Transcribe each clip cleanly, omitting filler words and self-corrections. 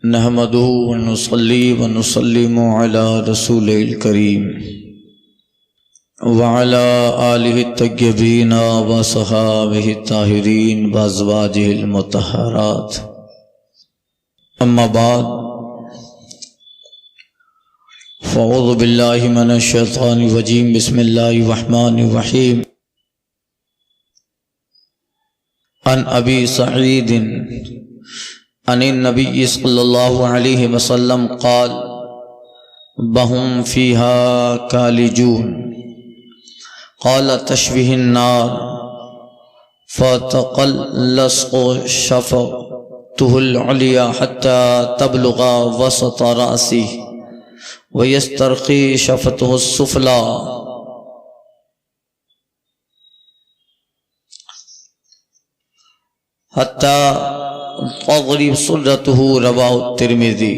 نحمده ونصلي ونسلم على رسوله الكريم وعلى آله الطيبين وصحابه الطاهرين وأزواجه المطهرات أما بعد فأعوذ بالله من الشيطان الرجيم بسم الله الرحمن الرحيم عن أبي سعيد عن النبي صلى الله عليه وسلم قال وهم فيها كالجون قال تشبه النار فتقلص شفته العليا حتى تبلغ وسط رأسه ويسترخي شفته السفلى حتى تضرب صدرته رواه الترمذی۔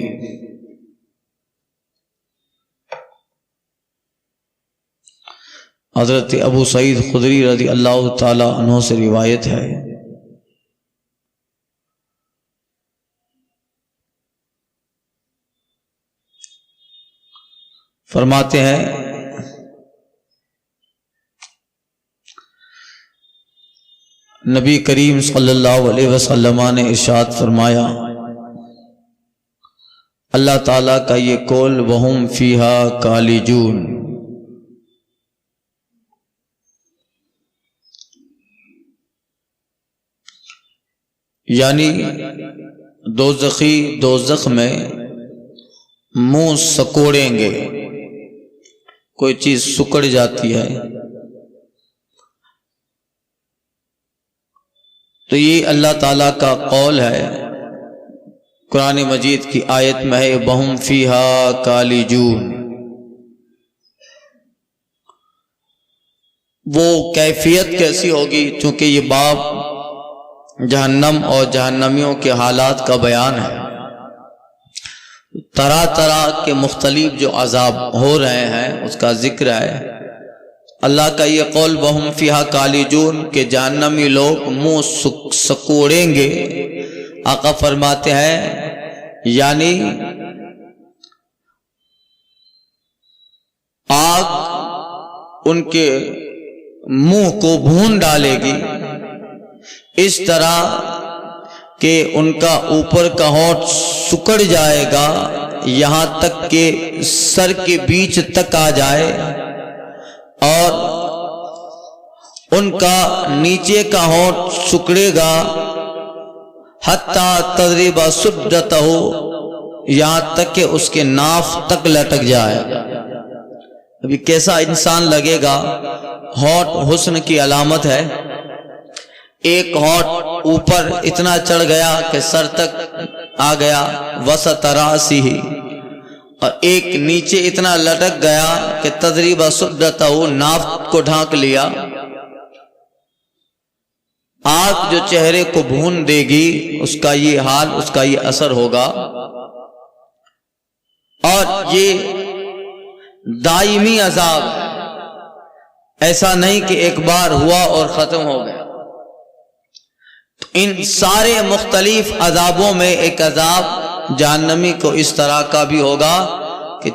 حضرت ابو سعید خدری رضی اللہ تعالی عنہ سے روایت ہے، فرماتے ہیں نبی کریم صلی اللہ علیہ وسلم نے ارشاد فرمایا، اللہ تعالیٰ کا یہ قول وہم فیہا کالجون، یعنی دوزخی دوزخ میں منہ سکوڑیں گے، کوئی چیز سکڑ جاتی ہے تو یہ اللہ تعالیٰ کا قول ہے، قرآن مجید کی آیت میں ہے وَهُمْ فِيهَا كَالِجُونَ۔ وہ کیفیت کیسی ہوگی؟ چونکہ یہ باب جہنم اور جہنمیوں کے حالات کا بیان ہے، طرح طرح کے مختلف جو عذاب ہو رہے ہیں اس کا ذکر ہے۔ اللہ کا یہ قول وَهُمْ فِيهَا كَالِجُونَ کہ جہنمی لوگ منہ سکوڑیں گے، آقا فرماتے ہیں یعنی آگ ان کے منہ کو بھون ڈالے گی، اس طرح کہ ان کا اوپر کا ہونٹ سکڑ جائے گا یہاں تک کہ سر کے بیچ تک آ جائے، اور ان کا نیچے کا ہونٹ سکڑے گا حتیٰ تضرب صدرتہ، یہاں تک کہ اس کے ناف تک لٹک جائے۔ ابھی کیسا انسان لگے گا؟ ہونٹ حسن کی علامت ہے، ایک ہونٹ اوپر اتنا چڑھ گیا کہ سر تک آ گیا وسط رأسہ، اور ایک نیچے اتنا لٹک گیا کہ تضرب صدرتہ، ناف کو ڈھانک لیا۔ آگ جو چہرے کو بھون دے گی اس کا یہ حال، اس کا یہ اثر ہوگا، اور یہ دائمی عذاب، ایسا نہیں کہ ایک بار ہوا اور ختم ہو گیا۔ ان سارے مختلف عذابوں میں ایک عذاب جہنمی کو اس طرح کا بھی ہوگا کہ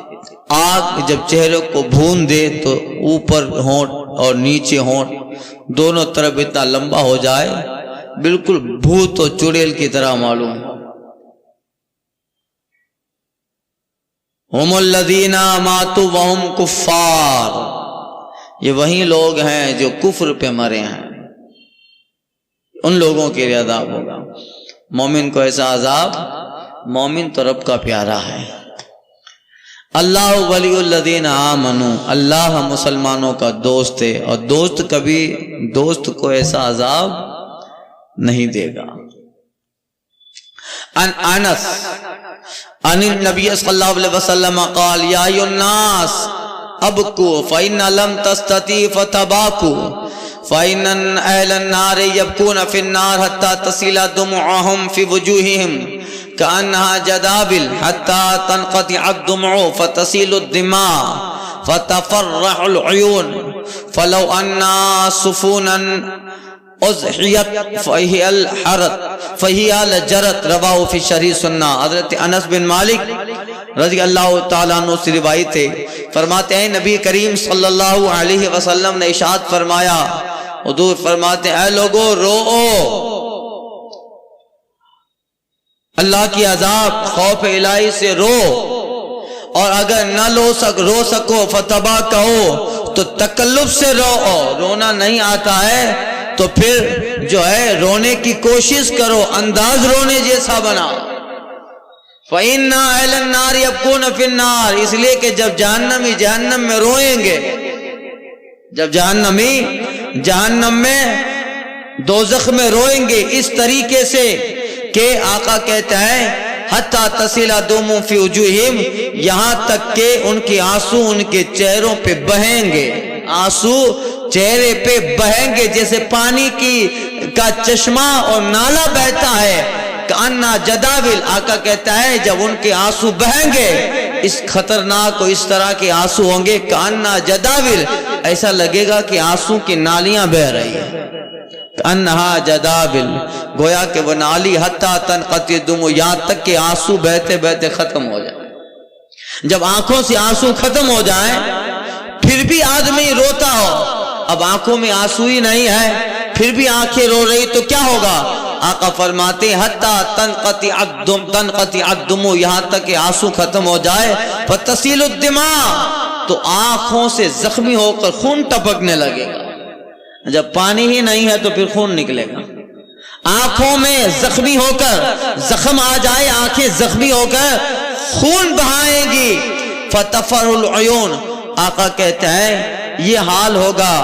آگ جب چہرے کو بھون دے تو اوپر ہونٹ اور نیچے ہونٹ دونوں طرف اتنا لمبا ہو جائے، بالکل بھوت و چڑیل کی طرح معلوم۔ ہم الذین ماتوا وہم کفار، یہ وہی لوگ ہیں جو کفر پہ مرے ہیں، ان لوگوں کے لیے عذاب ہوگا۔ مومن کو ایسا عذاب، مومن تو رب کا پیارا ہے۔ اللہ ولی الذین آمنوا، اللہ مسلمانوں کا دوست ہے، اور دوست کبھی دوست کو ایسا عذاب نہیں دے گا۔ عن انس عن النبی صلی اللہ علیہ وسلم قال یا ایھا الناس ابکوا فإن لم تستطیعوا فتباکوا فإن أهل النار يبكون في النار حتى تصل دموعهم في وجوههم كأنها جدابل حتى تنقطع الدموع فتسيل الدماء فتفرح العيون فلو أن سفونا اضحیت فہی الحرت فہی الجرت رواہ فی شرح سنہ۔ حضرت انس بن مالک رضی اللہ تعالیٰ عنہ سے روایت ہے، فرماتے ہیں نبی کریم صلی اللہ علیہ وسلم نے ارشاد فرمایا، حضور فرماتے ہیں اے لوگو رو، اللہ کی عذاب خوف الہی سے رو، اور اگر نہ رو سکو فتبا کہو تو تکلف سے رو، رونا نہیں آتا ہے تو پھر جو ہے رونے کی کوشش کرو، انداز رونے جیسا بنا۔ فَإِنَّ أَهْلَ النَّارِ يَبْكُونَ فِي النَّارِ، اس لیے کہ جب جہنمی جہنم میں روئیں گے، جب جہنمی جہنم میں دوزخ میں روئیں گے اس طریقے سے کہ آقا کہتا ہے حَتَّى تَصِلَ دُمُ فِي وُجُوهِهِمْ، یہاں تک کہ ان کے آنسو ان کے چہروں پہ بہیں گے، آنسو چہرے پہ بہیں گے جیسے پانی کا چشمہ اور نالا بہتا ہے، کأنَّا جداول، آقا کہتا ہے جب ان کے آنسو بہیں گے اس خطرناک اور اس طرح کے آنسو ہوں گے، کأنَّا جداول، ایسا لگے گا کہ آنسو کی نالیاں بہ رہی ہیں، کأنہا جداول، گویا کہ وہ نالی حتیٰ تنقطع دمو، یہاں تک کہ آنسو بہتے بہتے ختم ہو جائے۔ جب آنکھوں سے آنسو ختم ہو جائیں پھر بھی آدمی روتا ہو، اب آنکھوں میں آنسو ہی نہیں ہے پھر بھی آنکھیں رو رہی تو کیا ہوگا؟ آقا فرماتے حتیٰ تنقطع الدموع، یہاں تک کہ آنسو ختم ہو جائے، فتسیل الدماء، تو آنکھوں سے زخمی ہو کر خون ٹپکنے لگے گا۔ جب پانی ہی نہیں ہے تو پھر خون نکلے گا، آنکھوں میں زخمی ہو کر زخم آ جائے، آنکھیں زخمی ہو کر خون بہائیں گی، فتفر العیون، آقا کہتا ہے یہ حال ہوگا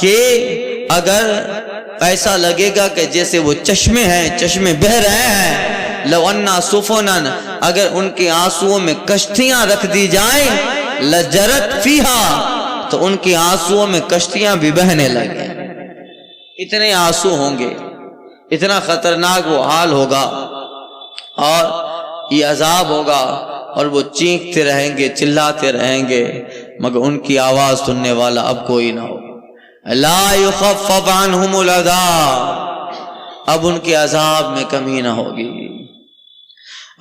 کہ اگر ایسا لگے گا کہ جیسے وہ چشمے ہیں، چشمے بہ رہے ہیں، لو انا سفنن، اگر ان کے آنسوؤں میں کشتیاں رکھ دی جائیں، لجرت فیہا، تو ان کے آنسوؤں میں کشتیاں بھی بہنے لگیں، اتنے آنسو ہوں گے، اتنا خطرناک وہ حال ہوگا، اور یہ عذاب ہوگا، اور وہ چیختے رہیں گے، چلاتے رہیں گے، مگر ان کی آواز سننے والا اب کوئی نہ ہو۔ لا یخفف عنہم العذاب، اب ان کے عذاب میں کمی نہ ہوگی،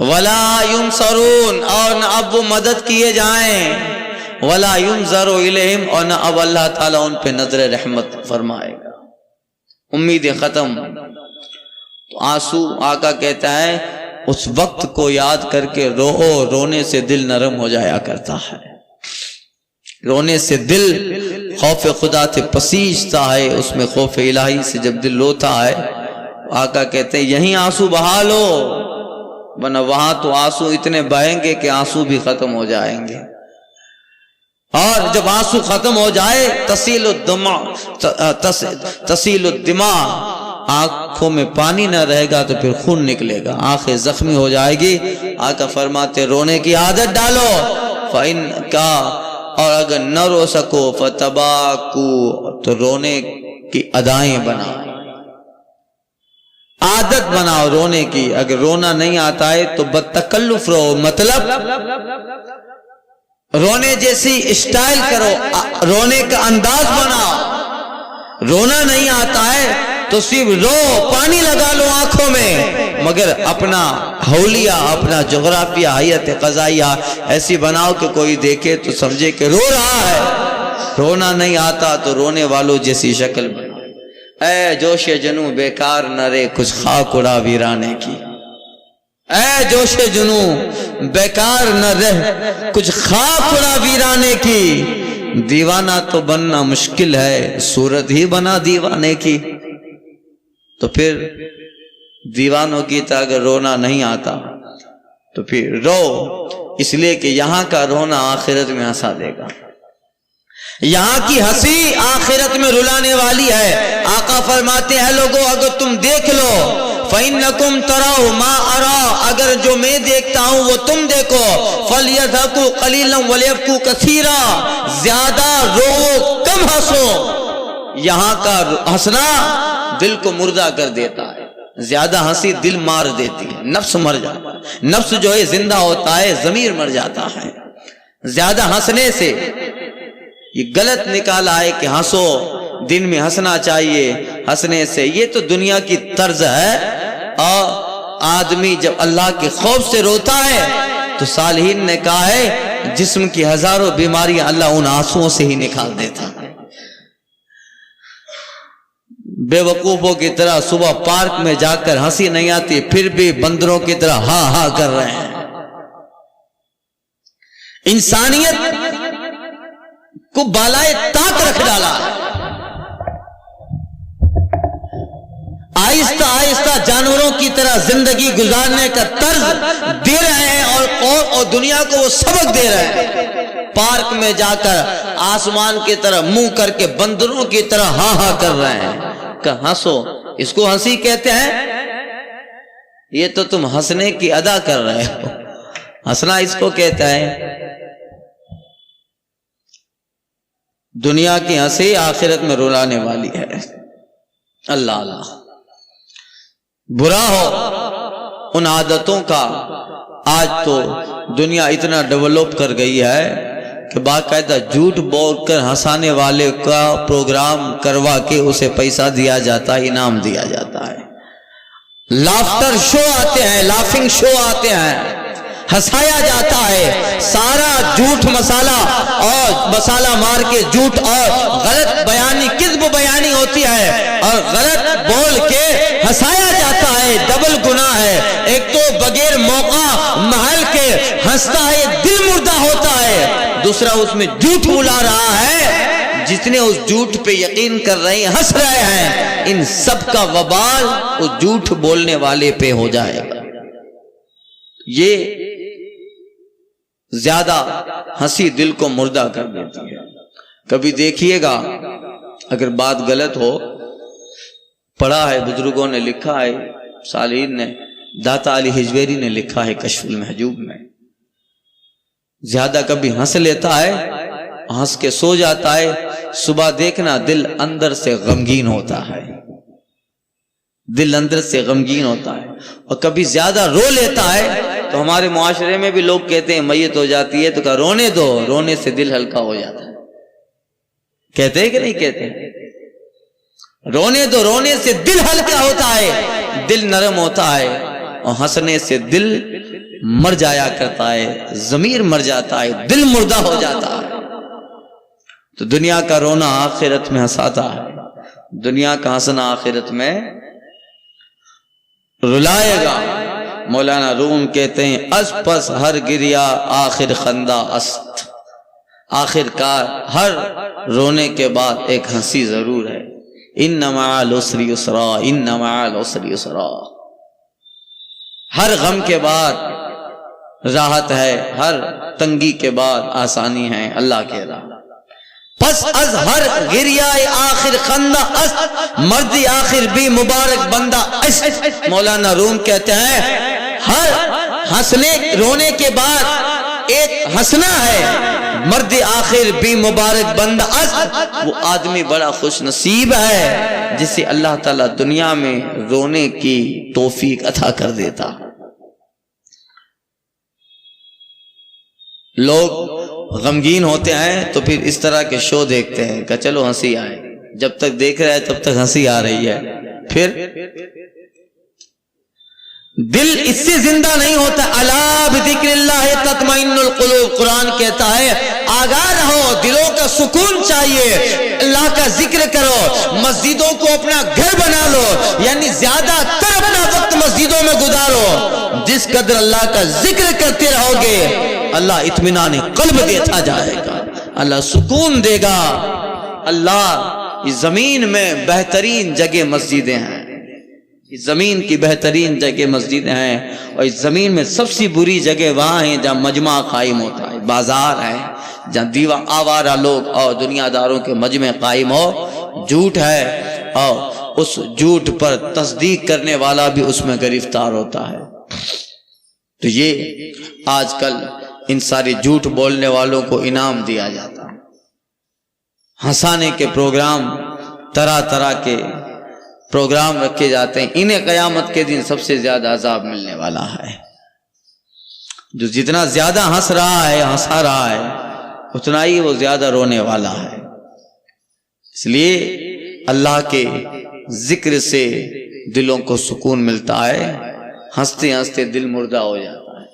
ولا ینصرون، اور نہ اب وہ مدد کیے جائیں، ولا ینظر الیہم، اور نہ اب اللہ تعالیٰ ان پہ نظر رحمت فرمائے گا، امیدیں ختم۔ تو آنسو، آقا کہتا ہے اس وقت کو یاد کر کے رو، رونے سے دل نرم ہو جایا کرتا ہے، رونے سے دل خوف خدا سے پسیجتا ہے، اس میں خوف الہی سے جب دل روتا ہے، آقا کہتے ہیں یہیں آنسو بہا لو، ورنہ وہاں تو آنسو اتنے بہیں گے کہ آنسو بھی ختم ہو جائیں گے، اور جب آنسو ختم ہو جائے تسیل الدماء، آنکھوں میں پانی نہ رہے گا تو پھر خون نکلے گا، آنکھیں زخمی ہو جائے گی۔ آقا فرماتے رونے کی عادت ڈالو، فَإِن کا، اور اگر نہ رو سکو فتباکو، تو رونے کی ادائیں بناؤ، عادت بناؤ رونے کی۔ اگر رونا نہیں آتا ہے تو بدتکلف رہو، مطلب رونے جیسی اسٹائل کرو، رونے کا انداز بناؤ۔ رونا نہیں آتا ہے تو صرف رو، پانی لگا لو آنکھوں میں، مگر اپنا حولیہ، اپنا جغرافیہ، حیت قضائیہ ایسی بناؤ کہ کوئی دیکھے تو سمجھے کہ رو رہا ہے۔ رونا نہیں آتا تو رونے والوں جیسی شکل بناؤ۔ اے جوش جنو بیکار نہ رے، کچھ خاک اڑا ویرانے کی، اے جوش جنو بیکار نہ رہ، کچھ خاک اڑا ویرانے کی۔ دیوانہ تو بننا مشکل ہے، صورت ہی بنا دیوانے کی۔ تو پھر دیوانوں کی طرح اگر رونا نہیں آتا تو پھر رو، اس لیے کہ یہاں کا رونا آخرت میں ہنسا دے گا، یہاں کی ہنسی آخرت میں رلانے والی ہے۔ آقا فرماتے ہیں لوگوں اگر تم دیکھ لو، فَإِنَّكُمْ تَرَوْا مَا أَرَى، اگر جو میں دیکھتا ہوں وہ تم دیکھو، فَلْيَضْحَكُوا قَلِيلًا وَلْيَبْكُوا كَثِيرًا، زیادہ رو کم ہنسو۔ یہاں کا ہنسنا دل کو مردہ کر دیتا ہے، زیادہ ہنسی دل مار دیتی ہے، نفس مر جاتا ہے، نفس جو ہے زندہ ہوتا ہے، ضمیر مر جاتا ہے۔ زیادہ ہنسنے سے یہ غلط نکالا ہے کہ ہنسو، دن میں ہنسنا چاہیے، ہنسنے سے یہ تو دنیا کی طرز ہے، اور آدمی جب اللہ کے خوف سے روتا ہے تو صالحین نے کہا ہے جسم کی ہزاروں بیماریاں اللہ ان آنسوؤں سے ہی نکال دیتا ہے۔ بے وقوفوں کی طرح صبح پارک میں جا کر ہنسی نہیں آتی، پھر بھی بندروں کی طرح ہاں ہاں کر رہے ہیں۔ انسانیت کو بالائے طاق رکھ ڈالا، آہستہ آہستہ جانوروں کی طرح زندگی گزارنے کا طرز دے رہے ہیں، اور دنیا کو وہ سبق دے رہے ہیں۔ پارک میں جا کر آسمان کی طرح منہ کر کے بندروں کی طرح ہاں ہاں کر رہے ہیں کہ ہنسو، اس کو ہنسی کہتے ہیں؟ یہ تو تم ہنسنے کی ادا کر رہے ہو، ہنسنا اس کو کہتا ہے۔ دنیا کی ہنسی آخرت میں رلانے والی ہے۔ اللہ اللہ، برا ہو ان عادتوں کا۔ آج تو دنیا اتنا ڈیولپ کر گئی ہے کہ باقاعدہ جھوٹ بول کر ہنسانے والے کا پروگرام کروا کے اسے پیسہ دیا جاتا ہے، انعام دیا جاتا ہے۔ لافٹر شو آتے ہیں، لافنگ شو آتے ہیں، ہنسایا جاتا ہے۔ سارا جھوٹ مسالہ اور مسالہ مار کے جھوٹ اور غلط بیانی، کذب بیانی ہوتی ہے اور غلط بول کے ہنسایا جاتا ہے۔ ڈبل گناہ ہے، ایک تو بغیر موقع محل کے ہنستا ہے، دل مردہ ہوتا ہے، دوسرا اس میں جھوٹ بلا رہا ہے۔ جتنے اس جھوٹ پہ یقین کر رہے ہیں، ہنس رہے ہیں، ان سب کا وبال اس جھوٹ بولنے والے پہ ہو جائے گا۔ یہ زیادہ ہنسی دل کو مردہ کر دیتی ہے۔ کبھی دیکھیے گا اگر بات غلط ہو، پڑھا ہے، بزرگوں نے لکھا ہے، صالحین نے، داتا علی حجویری نے لکھا ہے کشف المحجوب میں، زیادہ کبھی ہنس لیتا ہے، ہنس کے سو جاتا ہے، صبح دیکھنا دل اندر سے غمگین ہوتا ہے، دل اندر سے غمگین ہوتا ہے۔ اور کبھی زیادہ رو لیتا ہے تو ہمارے معاشرے میں بھی لوگ کہتے ہیں میت ہو جاتی ہے تو کہا رونے دو، رونے سے دل ہلکا ہو جاتا ہے۔ کہتے ہیں کہ نہیں کہتے؟ رونے دو، رونے سے دل ہلکا ہوتا ہے، دل نرم ہوتا ہے، اور ہنسنے سے دل مر جایا کرتا ہے، ضمیر مر جاتا ہے، دل مردہ ہو جاتا ہے۔ تو دنیا کا رونا آخرت میں ہنساتا ہے، دنیا کا ہنسنا آخرت میں رلائے گا۔ مولانا روم کہتے ہیں اس پس ہر گریا آخر خندہ است، آخر کار ہر رونے کے بعد ایک ہنسی ضرور ہے۔ ان مع العسر یسرا، ان مع العسر یسرا، ہر غم کے بعد راحت ہے، ہر تنگی کے بعد آسانی ہے، اللہ کہہ رہا۔ پس از ہر گریائے آخر خندہ است، مردی آخر بھی مبارک بندہ است۔ مولانا روم کہتے ہیں ہر ہنسنے رونے کے بعد ایک ہنسنا ہے، مرد آخر بھی مبارک بندہ است، وہ آدمی بڑا خوش نصیب ہے جسے اللہ تعالیٰ دنیا میں رونے کی توفیق عطا کر دیتا۔ لوگ غمگین ہوتے ہیں تو پھر اس طرح کے شو دیکھتے ہیں کہ چلو ہنسی آئے، جب تک دیکھ رہے ہیں تب تک ہنسی آ رہی ہے، پھر دل اس سے زندہ نہیں ہوتا۔ الا بذکر اللہ تطمئن القلوب، قرآن کہتا ہے آگاہ رہو، دلوں کا سکون چاہیے، اللہ کا ذکر کرو، مسجدوں کو اپنا گھر بنا لو، یعنی زیادہ تر اپنا وقت مسجدوں میں گزارو۔ جس قدر اللہ کا ذکر کرتے رہو گے اللہ اطمینان قلب دیتا جائے گا، اللہ سکون دے گا۔ اللہ اس زمین میں بہترین جگہ مسجدیں ہیں، اس زمین کی بہترین جگہ مسجدیں ہیں، اور اس زمین میں سب سے بری جگہ وہاں ہیں جہاں مجمع قائم ہوتا ہے، بازار ہے جہاں آوارہ لوگ اور دنیا داروں کے مجمع قائم ہو، جھوٹ ہے اور اس جھوٹ پر تصدیق کرنے والا بھی اس میں گرفتار ہوتا ہے۔ تو یہ آج کل ان سارے جھوٹ بولنے والوں کو انعام دیا جاتا ہے، ہنسانے کے پروگرام، طرح طرح کے پروگرام رکھے جاتے ہیں، انہیں قیامت کے دن سب سے زیادہ عذاب ملنے والا ہے۔ جو جتنا زیادہ ہنس رہا ہے، اتنا ہی وہ زیادہ رونے والا ہے۔ اس لیے اللہ کے ذکر سے دلوں کو سکون ملتا ہے، ہنستے ہنستے دل مردہ ہو جاتا ہے،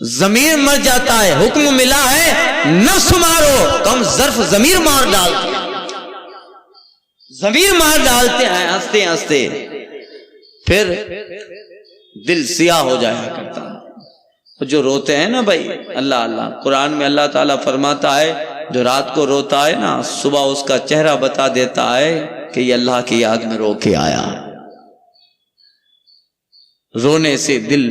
ضمیر مر جاتا ہے۔ حکم ملا ہے نفس مارو، تو ہم ظرف ضمیر مار ڈالتے ہیں، ضمیر مار ڈالتے ہیں ہنستے ہنستے، پھر دل سیاہ ہو جایا کرتا ہے۔ جو روتے ہیں نا بھائی، اللہ اللہ، قرآن میں اللہ تعالیٰ فرماتا ہے جو رات کو روتا ہے نا، صبح اس کا چہرہ بتا دیتا ہے کہ یہ اللہ کی یاد میں رو کے آیا۔ رونے سے دل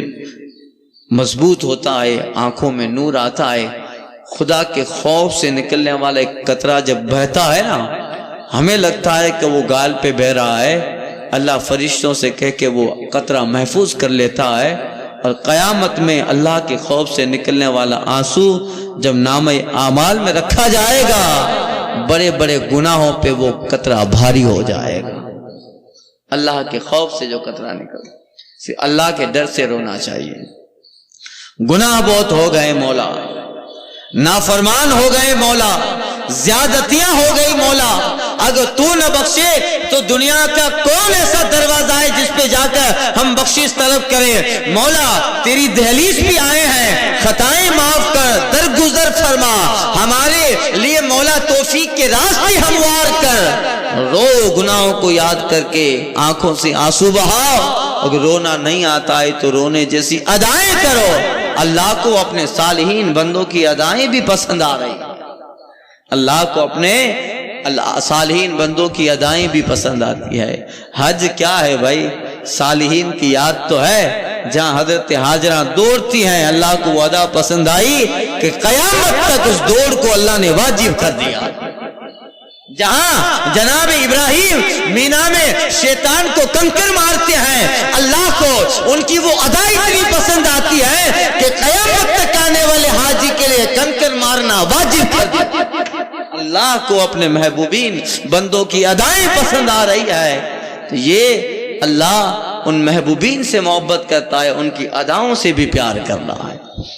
مضبوط ہوتا ہے، آنکھوں میں نور آتا ہے، خدا کے خوف سے نکلنے والا ایک قطرہ جب بہتا ہے نا، ہمیں لگتا ہے کہ وہ گال پہ بہ رہا ہے، اللہ فرشتوں سے کہہ کے وہ قطرہ محفوظ کر لیتا ہے، اور قیامت میں اللہ کے خوف سے نکلنے والا آنسو جب نامہ اعمال میں رکھا جائے گا، بڑے بڑے گناہوں پہ وہ قطرہ بھاری ہو جائے گا۔ اللہ کے خوف سے جو قطرہ نکل، اللہ کے ڈر سے رونا چاہیے۔ گناہ بہت ہو گئے مولا، نافرمان ہو گئے مولا، زیادتیاں ہو گئی مولا، اگر تو نہ بخشے تو دنیا کا کون ایسا دروازہ ہے جس پہ جا کر ہم بخشش طلب کریں؟ مولا تیری دہلیز بھی آئے ہیں، خطائیں معاف کر، درگزر فرما ہمارے لیے مولا، توفیق کے راستے ہموار کر۔ رو گناہوں کو یاد کر کے آنکھوں سے آنسو بہاؤ، اگر رونا نہیں آتا ہے تو رونے جیسی ادائیں کرو۔ اللہ کو اپنے صالحین بندوں کی ادائیں بھی پسند آ رہی، اللہ کو اپنے صالحین بندوں کی ادائیں بھی پسند آتی ہے۔ حج کیا ہے بھائی؟ صالحین کی یاد تو ہے، جہاں حضرت ہاجرہ دوڑتی ہیں، اللہ کو وہ ادا پسند آئی کہ قیامت تک اس دوڑ کو اللہ نے واجب کر دیا۔ جہاں جناب ابراہیم مینا میں شیطان کو کنکر مارتے ہیں، اللہ کو ان کی وہ ادا اتنی پسند آتی ہے کہ قیامت تک آنے والے حاجی کے لیے کنکر مارنا واجب کر دیا۔ اللہ کو اپنے محبوبین بندوں کی ادائیں پسند آ رہی ہے، تو یہ اللہ ان محبوبین سے محبت کرتا ہے، ان کی اداؤں سے بھی پیار کر رہا ہے۔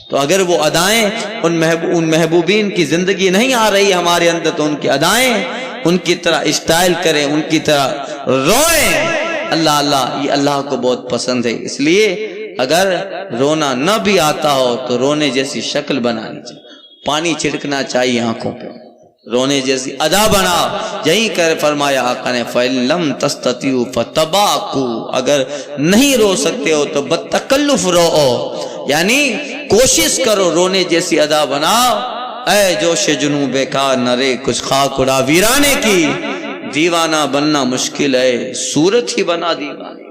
تو اگر وہ ادائیں ان محبوبین کی زندگی نہیں آ رہی ہمارے اندر، تو ان کی ادائیں ان کی طرح اسٹائل کریں، ان کی طرح روئیں۔ اللہ اللہ، یہ اللہ کو بہت پسند ہے۔ اس لیے اگر رونا نہ بھی آتا ہو تو رونے جیسی شکل بنانی چاہیے، پانی چھڑکنا چاہیے آنکھوں پہ، رونے جیسی ادا بنا۔ یہی کر فرمایا آقا نے فَإِن لَمْ تَسْتَطِعُوا فَتَبَاكُوا، اگر نہیں رو سکتے ہو تو بتکلف رو، یعنی کوشش کرو رونے جیسی ادا بناؤ۔ اے جوش جنوں بیکار نہ رے کچھ خاک اڑا ویرانے کی، دیوانہ بننا مشکل ہے صورت ہی بنا دیوانے کی،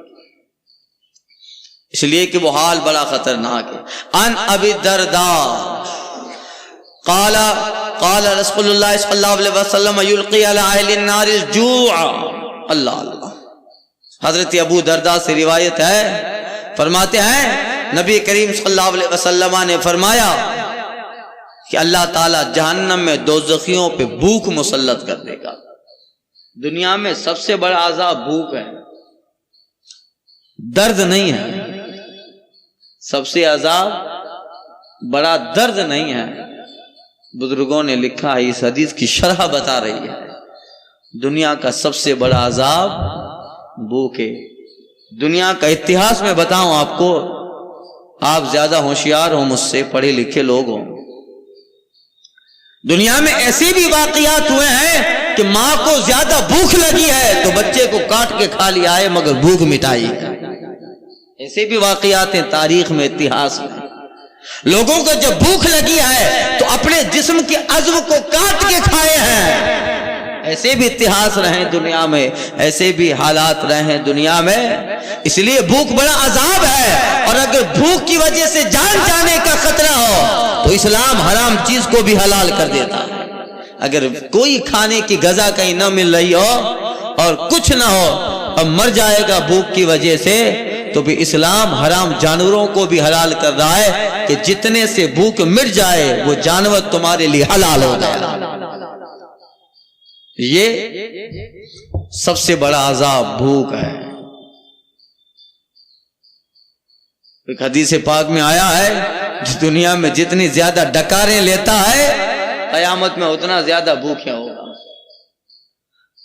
اس لیے کہ وہ حال بڑا خطرناک ہے۔ ان ابی الدرداء قال رسول اللہ صلی اللہ علیہ وسلم یلقی علی اہل النار الجوع۔ اللہ اللہ، حضرت ابو درداء سے روایت ہے، فرماتے ہیں نبی کریم صلی اللہ علیہ وسلم نے فرمایا کہ اللہ تعالیٰ جہنم میں دوزخیوں پہ بھوک مسلط کر دے گا۔ دنیا میں سب سے بڑا عذاب بھوک ہے، درد نہیں ہے۔ سب سے عذاب بڑا درد نہیں ہے، بزرگوں نے لکھا ہے، اس حدیث کی شرح بتا رہی ہے، دنیا کا سب سے بڑا عذاب بھوک ہے۔ دنیا کا اتہاس میں بتاؤں آپ کو، آپ زیادہ ہوشیار ہو مجھ سے، پڑھے لکھے لوگ ہوں، دنیا میں ایسے بھی واقعات ہوئے ہیں کہ ماں کو زیادہ بھوک لگی ہے تو بچے کو کاٹ کے کھا لیا ہے مگر بھوک مٹائی ہے۔ ایسے بھی واقعات ہیں تاریخ میں، اتہاس میں، لوگوں کو جب بھوک لگی ہے تو اپنے جسم کے عضو کو کاٹ کے کھائے ہیں۔ ایسے بھی اتہاس رہے دنیا میں، ایسے بھی حالات رہے ہیں دنیا میں۔ اس لیے بھوک بڑا عذاب ہے، اور اگر بھوک کی وجہ سے جان جانے کا خطرہ ہو تو اسلام حرام چیز کو بھی حلال کر دیتا ہے۔ اگر کوئی کھانے کی غذا کہیں نہ مل رہی ہو اور کچھ نہ ہو اور مر جائے گا بھوک کی وجہ سے، تو بھی اسلام حرام جانوروں کو بھی حلال کر رہا ہے کہ جتنے سے بھوک مٹ جائے وہ جانور تمہارے لیے حلال ہو جائے۔ یہ سب سے بڑا عذاب بھوک ہے۔ ایک حدیث پاک میں آیا ہے، جو دنیا میں جتنی زیادہ ڈکاریں لیتا ہے قیامت میں اتنا زیادہ بھوکا ہوگا۔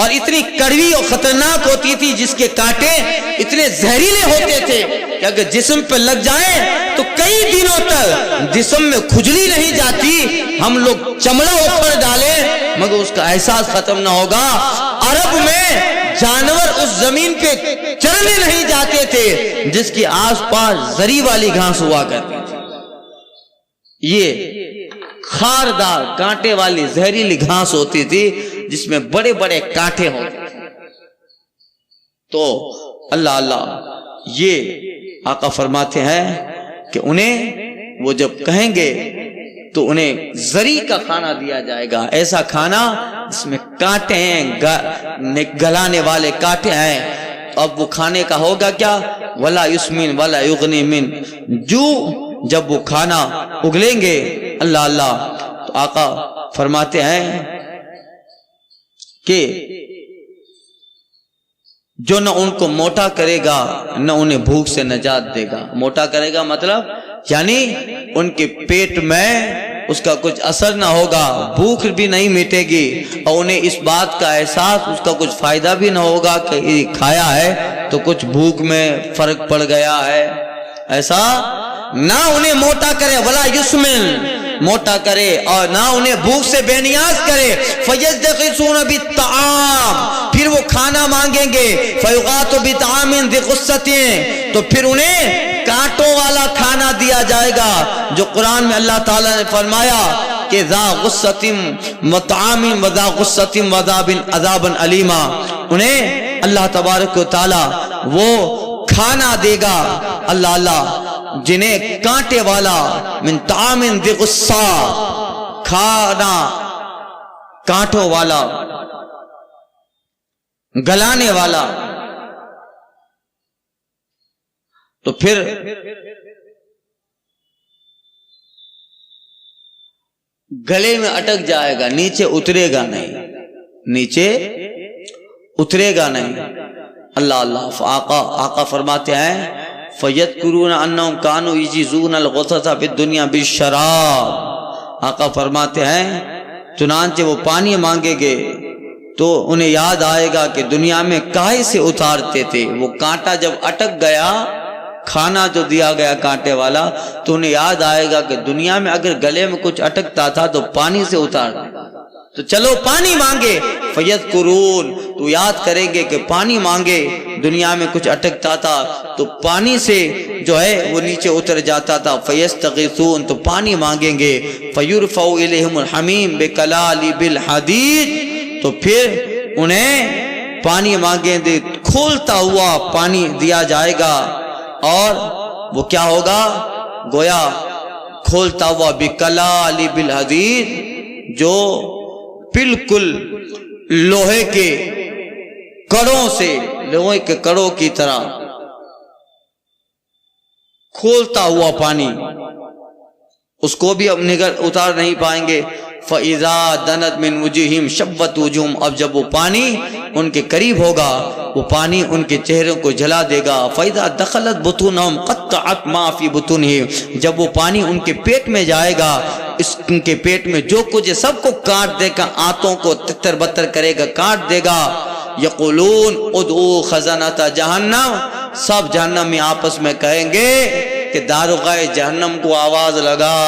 اور اتنی کڑوی اور خطرناک ہوتی تھی جس کے کانٹے اتنے زہریلے ہوتے تھے کہ اگر جسم پہ لگ جائیں تو کئی دنوں تک جسم میں کھجلی نہیں جاتی، ہم لوگ چمڑا اکھڑ ڈالیں مگر اس کا احساس ختم نہ ہوگا۔ عرب میں جانور اس زمین پہ چرنے نہیں جاتے تھے جس کی آس پاس زری والی گھاس ہوا کرتی تھی، یہ خاردار کانٹے والی زہریلی گھاس ہوتی تھی جس میں بڑے بڑے کانٹے ہوتے تھے۔ تو اللہ یہ آقا فرماتے ہیں کہ انہیں وہ جب کہیں گے تو انہیں زری کا کھانا دیا جائے گا، ایسا کھانا جس میں کانٹے ہیں، گلانے والے کانٹے ہیں۔ اب وہ کھانے کا ہوگا کیا؟ ولا یسمن ولا یغنی من جو، جب وہ کھانا اگلیں گے اللہ تو آقا فرماتے ہیں کہ جو نہ ان کو موٹا کرے گا نہ انہیں بھوک سے نجات دے گا۔ موٹا کرے گا مطلب یعنی ان کے پیٹ میں اس کا کچھ اثر نہ ہوگا، بھوک بھی نہیں مٹے گی اور انہیں اس بات کا احساس، اس کا کچھ فائدہ بھی نہ ہوگا کہ یہ کھایا ہے تو کچھ بھوک میں فرق پڑ گیا ہے، ایسا نہ انہیں موٹا کرے، ولا یسمن موٹا کرے اور نہ انہیں بھوک سے بے نیاز کرے۔ فَيَزْدَقِسُونَ بِالطَّعَامِ، پھر وہ کھانا مانگیں گے، فَيُغَاثُ بِطَعَامٍ ذِي غُصَّةٍ، تو پھر انہیں کانٹوں والا کھانا دیا جائے گا، جو قرآن میں اللہ تعالیٰ نے فرمایا کہ ذا غصۃ وطعام وذا غصۃ وعذاب علیما، انہیں اللہ تبارک و تعالیٰ وہ کھانا دے گا اللہ جنہیں کانٹے والا، من طعام ذی غصہ، کھانا کانٹوں والا، گلانے والا۔ تو پھر گلے میں اٹک جائے گا، نیچے اترے گا نہیں، نیچے اترے گا نہیں۔ اللہ آقا فرماتے ہیں فَيَذْكُرُونَ أَنَّهُمْ كَانُوا يَجِزُونَ الْغُثَّةَ فِي الدُّنْيَا بِالشَّرَابِ، آقا فرماتے ہیں چنانچہ وہ پانی مانگیں گے تو انہیں یاد آئے گا کہ دنیا میں کاہے سے اتارتے تھے۔ وہ کانٹا جب اٹک گیا، کھانا جو دیا گیا کانٹے والا، تو انہیں یاد آئے گا کہ دنیا میں اگر گلے میں کچھ اٹکتا تھا تو پانی سے اتار دیا، تو چلو پانی مانگے۔ فَيَذْكُرُونَ، تو یاد کریں گے کہ پانی مانگے، دنیا میں کچھ اٹکتا تھا تو پانی سے جو ہے وہ نیچے اتر جاتا تھا۔ فَيَسْتَغِيثُونَ، تو پانی مانگیں گے۔ فَيُرْفَعُ إِلَيْهِمُ الْحَمِيمُ بِكَلَالِبِ الْحَدِيدِ، تو پھر انہیں پانی مانگیں دے کھولتا ہوا پانی دیا جائے گا، اور وہ کیا ہوگا؟ گویا کھولتا ہوا بِكَلَالِبِ الْحَدِيدِ، جو بالکل لوہے کے کڑوں سے، لوہے کے کڑوں کی طرح کھولتا ہوا پانی، اس کو بھی اب نگر اتار نہیں پائیں گے۔ فَإِذَا دَنَتْ مِنْ وُجُوهِهِمْ شَبَّتْ وُجُوهُهُمْ، اب جب وہ پانی ان کے قریب ہوگا، وہ پانی ان کے چہروں کو جلا دے گا۔ فَإِذَا دَخَلَتْ بُطُونَهُمْ قَطَّعَتْ مَا فِي بُطُونِهِمْ، جب وہ پانی ان کے پیٹ میں جائے گا، ان کے پیٹ میں جو کچھ ہے سب کو کاٹ دے گا، آنتوں کو تتر بتر کرے گا، کاٹ دے گا۔ یقولون ادعوا خزنۃ جہنم، سب جہنم میں آپس میں کہیں گے کہ داروغہ جہنم کو آواز لگا،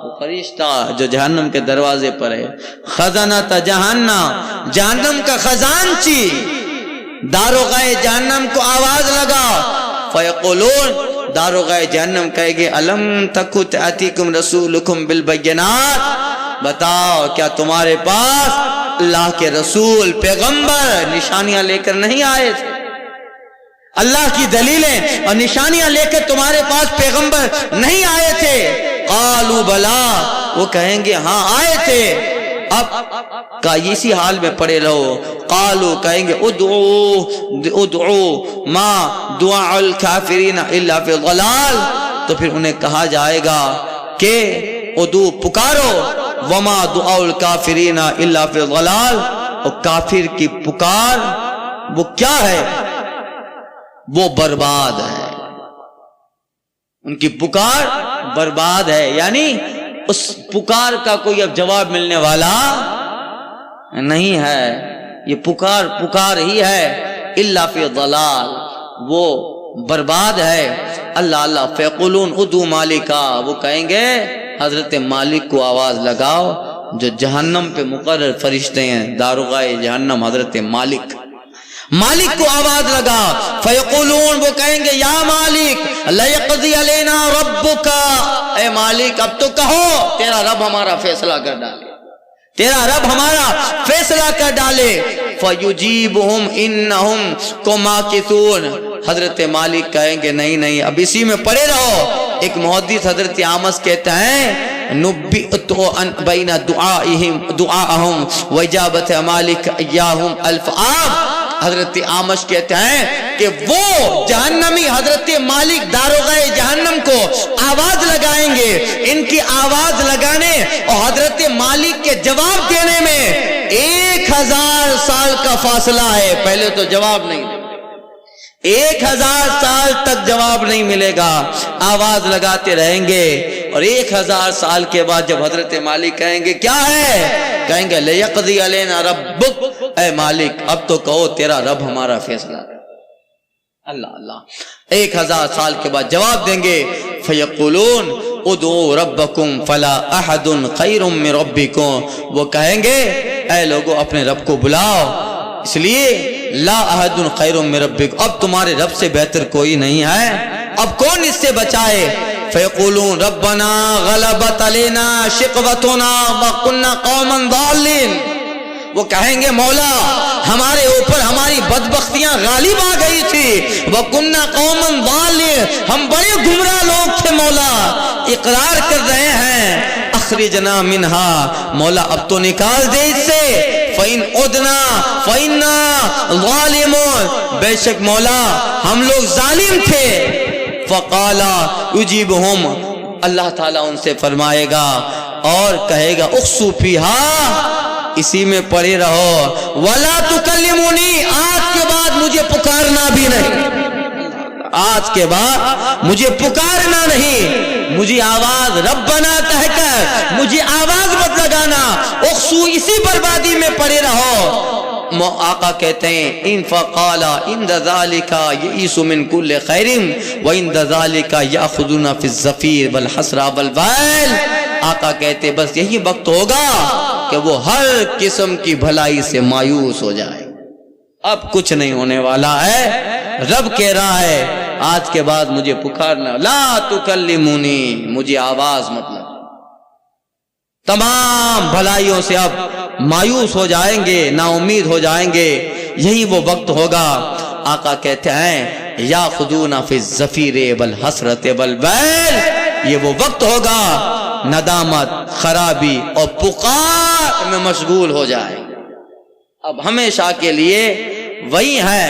وہ فرشتہ جو جہنم کے دروازے پر ہے، خزنۃ جہنم، جہنم کا خزانچی، داروغہ جہنم کو آواز لگا۔ فیقولون، داروغہ جہنم کہے گے الم تکو تأتیکم رسولکم بالبینات، بتاؤ کیا تمہارے پاس اللہ کے رسول پیغمبر نشانیاں لے کر نہیں آئے تھے؟ اللہ کی دلیلیں اور نشانیاں لے کر تمہارے پاس پیغمبر نہیں آئے تھے؟ قالوا بلا، وہ کہیں گے ہاں آئے تھے۔ اب کا اسی حال میں پڑے رہو۔ قالوا، کہیں گے ادعو ما دعاء الکافرین الا فی الضلال، تو پھر انہیں کہا جائے گا کہ ادعو، پکارو، وما دعاء الکافرین الا فی الضلال، اور کافر کی پکار وہ کیا ہے؟ وہ برباد ہے، ان کی پکار برباد ہے، یعنی اس پکار کا کوئی اب جواب ملنے والا نہیں ہے۔ یہ پکار ہی ہے، الا فی ضلال، وہ برباد ہے۔ اللہ اللہ فیقولون ادعوا مالکا، وہ کہیں گے حضرت مالک کو آواز لگاؤ، جو جہنم پہ مقرر فرشتے ہیں، داروغائے جہنم حضرت مالک کو آواز لگا۔ فیقولون، وہ کہیں گے یا مالک لیقضی علینا ربک، اے مالک اب تو کہو، تیرا رب ہمارا فیصلہ کر ڈالے، تیرا رب ہمارا فیصلہ کر ڈالے۔ فیجیبہم انہم ماکثون، حضرت مالک کہیں گے نہیں نہیں اب اسی میں پڑے رہو۔ ایک محدث حضرت عامس کہتا ہے نبئت بین دعاءہم واجابت مالک ایاہم الف عام۔ حضرت عامش کہتے ہیں کہ وہ جہنمی حضرت مالک داروغائے جہنم کو آواز لگائیں گے، ان کی آواز لگانے اور حضرت مالک کے جواب دینے میں 1000 سال کا فاصلہ ہے۔ پہلے تو جواب نہیں، 1000 سال تک جواب نہیں ملے گا، آواز لگاتے رہیں گے، اور 1000 سال کے بعد جب حضرت مالک کہیں گے کیا ہے، کہیں گے لیقضی علینا ربک، اے مالک اب تو کہو تیرا رب ہمارا فیصلہ ہے۔ اللہ اللہ 1000 سال کے بعد جواب دیں گے۔ فیقولون ادعوا ربکم فلا احد خیر من ربکم، وہ کہیں گے اے لوگو اپنے رب کو بلاؤ، اس لیے لا احد خیر من ربک، اب تمہارے رب سے بہتر کوئی نہیں ہے، اب کون اس سے بچائے۔ فیقولون ربنا غلبت علینا شقوتنا وکنا قوما ضالین، وہ کہیں گے مولا ہمارے اوپر ہماری بدبختیاں غالب آ گئی تھی، وکنا قوما ضالین، ہم بڑے گمراہ لوگ تھے مولا، اقرار کر رہے ہیں اخرجنا منہا، مولا اب تو نکال دے اس سے، فَإِنْ عُدْنَا فَإِنَّا ظَالِمُونَ، بے شک مولا ہم لوگ ظالم تھے۔ فَقَالَ يُجِيبُهُمْ، اللہ تعالیٰ ان سے فرمائے گا اور کہے گا اخسو فیہا، اسی میں پڑے رہو، وَلَا تُكَلِّمُونِي، آج کے بعد مجھے پکارنا بھی نہیں، آج کے بعد مجھے پکارنا نہیں، مجھے آواز ربنا کہہ کر مجھے آواز مت لگانا، اخسو اسی بربادی میں پڑے رہو۔ آقا کہتے ہیں ان فقال ان ذالک یئیس من کل خیر وان ذالک یاخذون فی الزفیر والحسرى والویل، آقا کہتے بس یہی وقت ہوگا کہ وہ ہر قسم کی بھلائی سے مایوس ہو جائے، اب کچھ نہیں ہونے والا ہے۔ رب کہہ رہا ہے آج کے بعد مجھے پکارنا، لا تکلمونی، مجھے آواز مت لگا، تمام بھلائیوں سے اب مایوس ہو جائیں گے، نا امید ہو جائیں گے، یہی وہ وقت ہوگا۔ آقا کہتے ہیں یاخذون فی الزفیر والحسرۃ والویل، یہ وہ وقت ہوگا ندامت، خرابی اور پکار میں مشغول ہو جائے، اب ہمیشہ کے لیے وہی ہے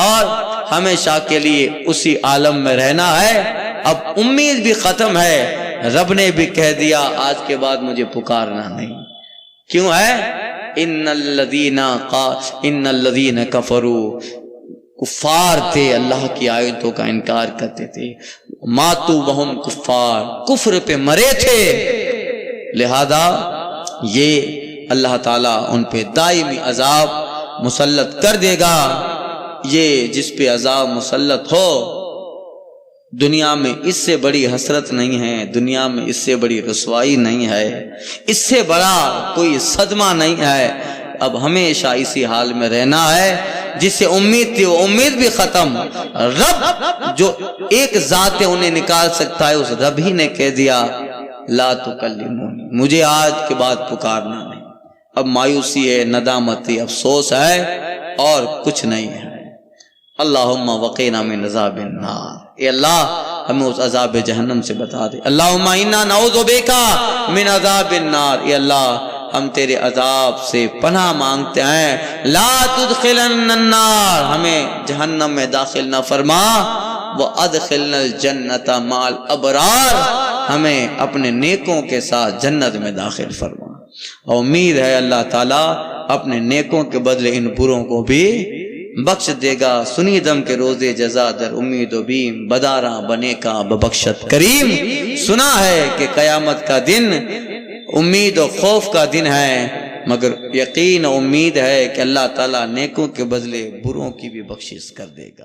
اور ہمیشہ کے لیے اسی عالم میں رہنا ہے، اب امید بھی ختم ہے، رب نے بھی کہہ دیا آج کے بعد مجھے پکارنا نہیں۔ کیوں ہے؟ ان الذین کفروا، کفار تھے، اللہ کی آیتوں کا انکار کرتے تھے، ماتوا وہم کفار، کفر پہ مرے تھے، لہذا یہ اللہ تعالیٰ ان پہ دائمی عذاب مسلط کر دے گا۔ یہ جس پہ عذاب مسلط ہو، دنیا میں اس سے بڑی حسرت نہیں ہے، دنیا میں اس سے بڑی رسوائی نہیں ہے، اس سے بڑا کوئی صدمہ نہیں ہے، اب ہمیشہ اسی حال میں رہنا ہے۔ جس سے امید تھی وہ امید بھی ختم، رب جو ایک ذات انہیں نکال سکتا ہے اس رب ہی نے کہہ دیا لا تکلمونی، مجھے آج کے بعد پکارنا نہیں، اب مایوسی ہے، ندامت ہے، افسوس ہے اور کچھ نہیں ہے۔ اللہم وقینا من عذاب النار، اے اللہ ہمیں اس عذاب جہنم سے بتا دے۔ اللہم انا نعوذ بک من عذاب النار، اے اللہ ہم تیرے عذاب سے پناہ مانگتے ہیں۔ لا تدخلن النار، ہمیں جہنم میں داخل نہ فرما، وادخلنا الجنت مع الابرار، ہمیں اپنے نیکوں کے ساتھ جنت میں داخل فرما۔ اور امید ہے اللہ تعالیٰ اپنے نیکوں کے بدلے ان بروں کو بھی بخش دے گا۔ سنی دم کے روزے جزا در امید و بیم، بداراں بنے کا ببخشت کریم۔ سنا ہے کہ قیامت کا دن امید و خوف کا دن ہے، مگر یقین امید ہے کہ اللہ تعالیٰ نیکوں کے بدلے بروں کی بھی بخشش کر دے گا۔